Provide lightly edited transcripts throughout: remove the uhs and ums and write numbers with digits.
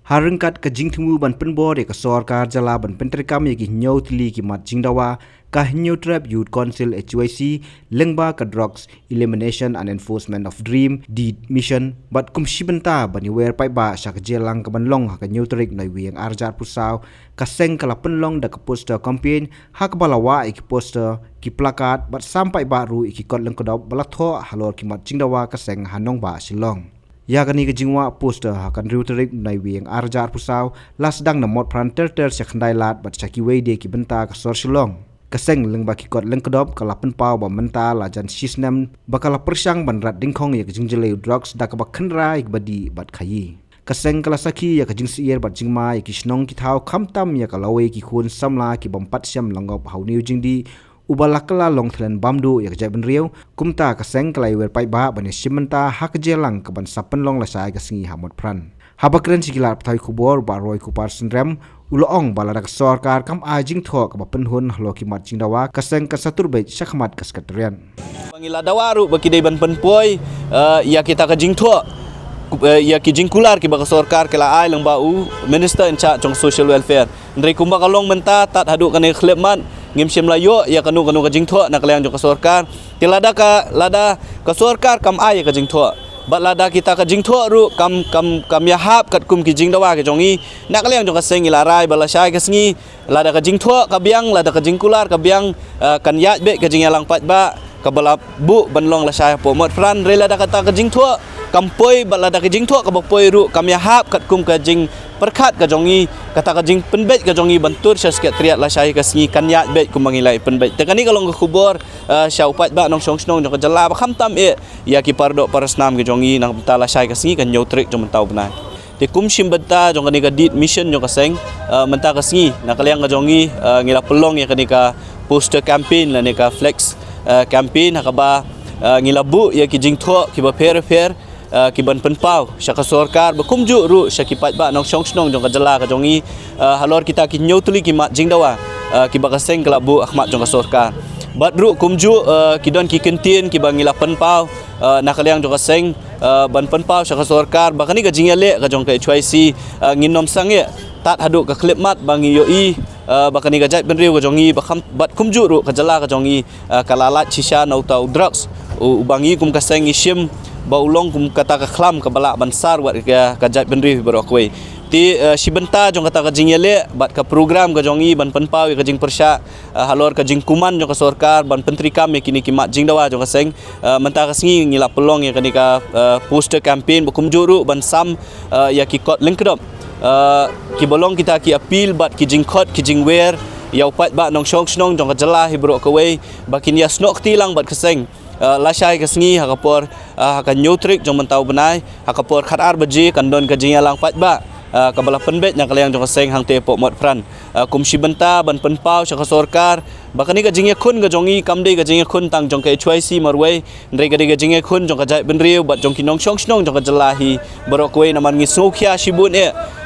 Harengkat ke jing timu ban penbor ya ke sorkar jala ban penterkam ya ki nyau tili ki mat jingdawa ka nyau trap youth council HYC lengba ka drugs elimination and enforcement of dream deed mission bat kum shibenta ban wer pai ba syak jelang ka ban long ka nyau trik nai wiang arjar pusau ka seng kala penlong da ka poster campaign hak balawa ki poster ki plakat bat sampai baru ki kot leng kodop balatho halor ki mat jingdawa ka seng hanong ba silong ya kani ke jingwa poster hakan riuterik nai wiang arjar pusau las dang na mod pranter ter sakhandai lat bat chaki weide ki benta ka sor silong kaseng leng baki kot leng kedop kala penpau ba menta la jan sisnam bakala persang ban rat dingkhong ya jingjele drugs da ka bakhanra ik badi bat khayi kaseng kala saki ya ka jingsier bat jingma ya ki snong ki thau khamtam ya kala we ki khun samla ki bompat siam langop hauniu jingdi ubalakala long thlen bamdu ya jai ben riau kumta ka seng klai wer pai ba bani simenta hak jelang ka ban sapen long la sai ka singi hamot pran habakren sikila thai khubor ba roi ku par sindram uloong balada ka sarkar kam ajing tho ka pen hun hloki mat jingdawa ka seng ka satur be sakmat ka skatrian pangila dawaru baki dei ban penpoi ya kita ka jing tho ya ki jingkular ki ba ka sarkar kala ai lang ba u minister in charge of social welfare ndrei kumba ka long menta tat hadu ka ne khlepman ngim sim layo ya kanu ka jingtho nak leang jo ka sarkar tilada ka sarkar kam ai ka jingtho bat lada kita ka jingtho ru kam ya hap kat kum ki jingdawa ke jongi nak leang jo ka sengi larai bala syai ka sengi lada ka jingtho ka biang lada ka jingkular ka biang kan ya be ka jingyalang pat ba ka bala bu banlong la syai po mot fran re lada kata ka jingtho kampoi balada ka jingtho ka bapoi ru kam ya hap kat kum ka jing perkhat ka jongi kata ka jing penbet ka jongi bantur sasket triat la syai ka singi kan ya bet kum mangilai penbet tekani kalong ka khubor syau pat ba nong song snong jo ka jala ba khamtam ya ki pardo parasnam ka jongi nang tala syai ka singi kan nyotrik jo mentau benai te kum sim benta jong ka deed mission jo ka seng menta ka singi nak liang ka jongi ngila pelong ya kani ka poster campaign la ne ka flex campaign hakaba ngila bu ya ki jingtho ki ba fair ki ban penpau syaka sarkar bakumju ru syakipat ba nong song snong jong ka jala ka jongi halor kita ki nyotuli ki mat jingdawa ki ba ka seng kala bu ahmad jong ka sarkar bat ru kumju ki don ki kentin ki bangila penpau nakaliang jong ka seng ban penpau syaka sarkar bakani ka jingyale ka jong ka HYC nginom sange tat hadu ka klipmat bangi yoi bakani ka jait benriu ka jongi bakham bat kumju ru ka jala ka jongi kalalat shisha nau tau drugs ubangi kum ka seng ishim baulong kum kata ka khlam ka balak bansar wat ka jat benri barokwe ti sibenta jong kata ka jingyele bat ka program ka jongi ban penpau ka jing persya halor ka jing kuman jong ka sarkar ban pentri kam kini ki mat jingdawa jong ka seng menta ka singi ngila pelong ya kani ka poster campaign bukum juru ban sam ya ki kot lengkedop ki bolong kita ki appeal bat ki jing kot ki jing wer ya upat ba nong shong snong jong ka jala hibro ka we bakin ya snok tilang bat ka seng la syai ka singi hakapor haka nyotrik jong mentau benai hakapor khatar baji kandon ka jingyalang pat ba kabala penbet nya kaliang jong seng hang te po mot fran kum shibenta ban penpau syaka sarkar bakani ka jingya khun ga jongi kamde ga jingya khun tang jong ka HYC marwei ndrei ga jingya khun jong ka jai benriu bat jong kinong shong snong jong ka jalahi barokwe naman ngi sokhya shibun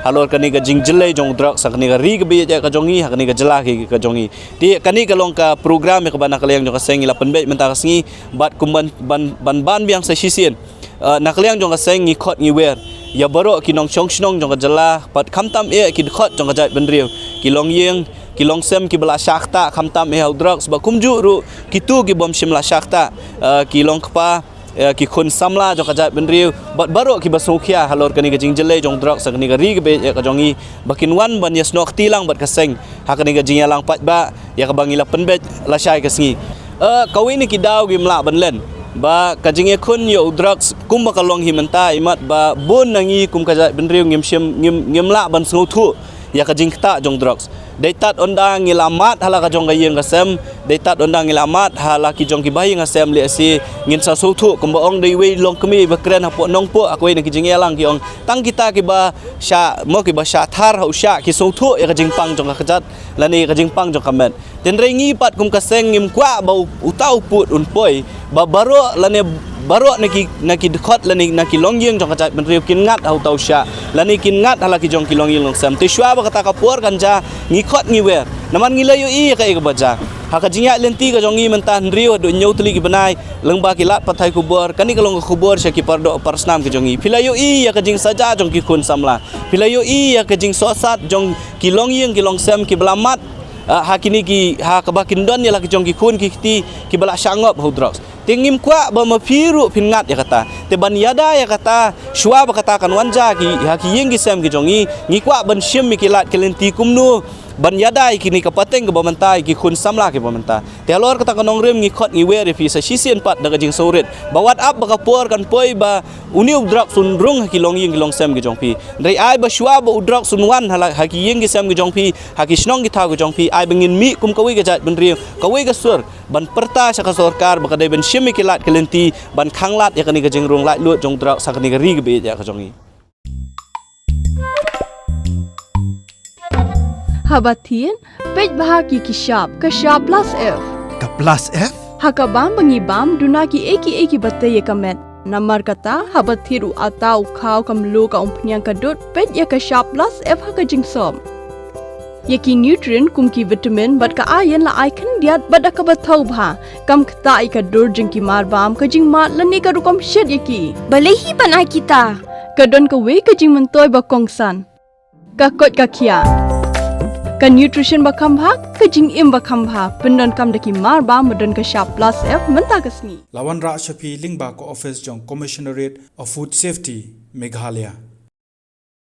halor kani ga jingjele jong drak sakni ga ri ga be ka jongi hakani ga jalahi ka jongi ti kani ka long ka program ka bana kaliang jong ka seng ila penbet menta ka singi bat kum ban biang sa sisien nakaliang jong ka seng ngi khot ngi wer ya baro kinong chong snong jong ka jala pat khamtam ki khot jong ka jait benriu kilong yeng kilong sem ki bala shakta khamtam hau drugs ba kumju ru kitu ki bom shimla shakta kilong kpa ki khun samla jong ka jait benriu bat baro ki basokhia halor kani ka jingjele jong drugs sakni ka ri be ka jongi bakin wan ban yasnok tilang bat ka seng hakani ka jingyalang pat ba ya ka bangila penbet la syai ka singi kawini ki daw gi mla banlen ba kajing khun yo drugs kum bakalong himenta imat ba bon nangi kum kaja benriu ngimla ban snuthu ya kajing ta jong drugs deitat ondang ngilamat hala ka jong gayeng kasem deitat ondang ngilamat hala ki jong ki bayi ngasem le si ngin sa suthu kum baong dei we long kemi bakren hapo nong po akoi na kijing elang ki ong tang kita ki ba sya mo ki ba sya thar hau sya ki suthu ya kajing pang jong ka kajat lani kajing pang jong kamet ten rei ngipat kum kaseng ngim kwa bau utau put unpoi ba baro lane baro naki dekat lani naki longyeng jong kacai benriu kin ngat au tau sya lani kin ngat hala ki jong ki longyeng long sam te shwa ba kata kapur kanja ngikot ngiwer naman ngilayo ka baca haka jinyak lenti ka jongi mentah nrio do nyau tuli ki benai lengba ki lat pathai kubur kani kalong kubur sya ki pardo parsnam ki jongi pilayo ka jing saja jong ki khun samla pilayo ka jing sosat jong ki long yeng ki long sem ki belamat hakini ki ha kabakin don ya la ki jong ki khun ki ki bala syangop hudrox tingim kwa ba mafiru pingat ya kata te ban yada ya kata shwa ba kata kan wanja ki haki yeng ki sem ki jongi ngi kwa ban syem mi ki lat ki lenti kumnu ban yadai kini kapateng ke bamantai ki khun samla ke bamanta te lor kata kanong rem ngi khot ngi wer fi sa sisian pat daga jing sorit bawat up ba kapor kan poi ba uniu drop sun rung ki long ying ki long sem ki jongpi dai ai ba shwa ba udrok sun wan hala haki ying ki sem ki jongpi haki snong ki tha ki jongpi ai bengin mi kum kawi ke jat ben riu kawi ke sur ban perta sa ka sarkar ba kadai ben shimi ki lat kelenti ban khanglat ya kani ka jing rung lat lut jong drok sa kani ka ri ge be ya ka jongi Habatin, pej bahagi ki shop plus F. Ka plus F? Hakabam bangi bam duna ki eki batte ye kamet. Namar kata habathiru atau khau kamlu ka umpnyang kadut pej ya ka shop plus F haka jingsom. Ye ki nutrient kum ki vitamin bat ka iron la icon diat bat ka bathau bha kam kta I ka dur jing ki mar bam ka jing mat lani ka rukom shed ye ki. Balehi banai kita. Kadon ka we ka jing mentoy ba kongsan. Ka kot ka kia. Ka nutrition bakam bha ka jing im bakam bha pendon kam daki mar ba modon ka shop plus F menta kasni Lawan Ra Shafi Lingba ko office jong Commissionerate of Food Safety Meghalaya